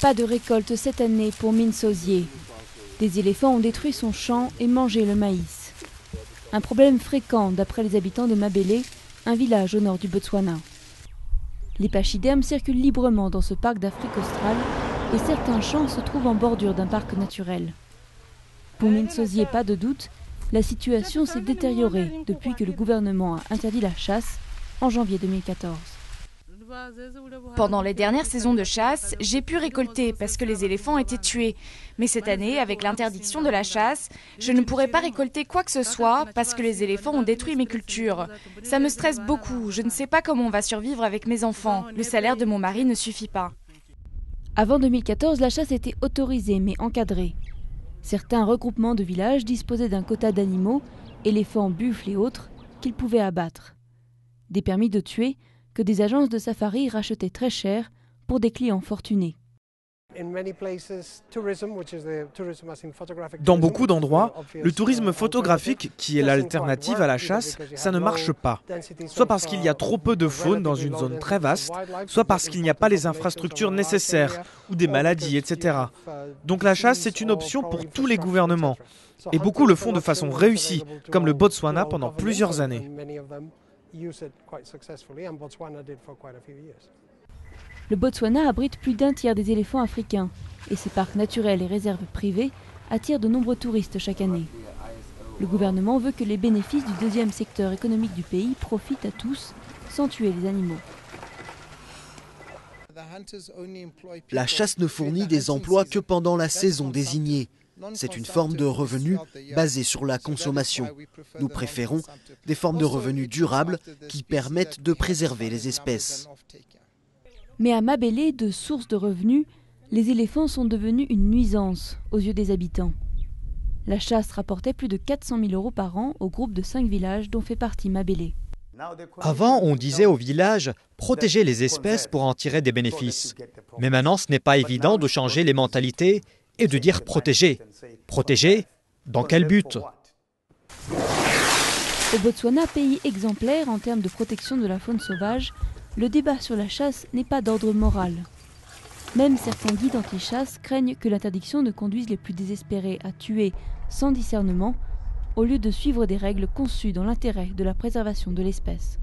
Pas de récolte cette année pour Minsosier. Des éléphants ont détruit son champ et mangé le maïs. Un problème fréquent d'après les habitants de Mabele, un village au nord du Botswana. Les pachydermes circulent librement dans ce parc d'Afrique australe et certains champs se trouvent en bordure d'un parc naturel. Pour Minsosier, pas de doute, la situation s'est détériorée depuis que le gouvernement a interdit la chasse en janvier 2014. Pendant les dernières saisons de chasse, j'ai pu récolter parce que les éléphants étaient tués. Mais cette année, avec l'interdiction de la chasse, je ne pourrai pas récolter quoi que ce soit parce que les éléphants ont détruit mes cultures. Ça me stresse beaucoup, je ne sais pas comment on va survivre avec mes enfants. Le salaire de mon mari ne suffit pas. Avant 2014, la chasse était autorisée mais encadrée. Certains regroupements de villages disposaient d'un quota d'animaux, éléphants, buffles et autres, qu'ils pouvaient abattre. Des permis de tuer que des agences de safari rachetaient très cher pour des clients fortunés. Dans beaucoup d'endroits, le tourisme photographique, qui est l'alternative à la chasse, ça ne marche pas. Soit parce qu'il y a trop peu de faune dans une zone très vaste, soit parce qu'il n'y a pas les infrastructures nécessaires, ou des maladies, etc. Donc la chasse, c'est une option pour tous les gouvernements. Et beaucoup le font de façon réussie, comme le Botswana pendant plusieurs années. Le Botswana abrite plus d'un tiers des éléphants africains et ses parcs naturels et réserves privées attirent de nombreux touristes chaque année. Le gouvernement veut que les bénéfices du deuxième secteur économique du pays profitent à tous sans tuer les animaux. La chasse ne fournit des emplois que pendant la saison désignée. C'est une forme de revenu basée sur la consommation. Nous préférons des formes de revenus durables qui permettent de préserver les espèces. Mais à Mabele, de source de revenus, les éléphants sont devenus une nuisance aux yeux des habitants. La chasse rapportait plus de 400 000 € par an au groupe de 5 villages dont fait partie Mabele. Avant, on disait au village « protéger les espèces pour en tirer des bénéfices ». Mais maintenant, ce n'est pas évident de changer les mentalités et de dire « protéger ». Protéger, dans quel but ? Au Botswana, pays exemplaire en termes de protection de la faune sauvage, le débat sur la chasse n'est pas d'ordre moral. Même certains guides anti-chasse craignent que l'interdiction ne conduise les plus désespérés à tuer sans discernement, au lieu de suivre des règles conçues dans l'intérêt de la préservation de l'espèce.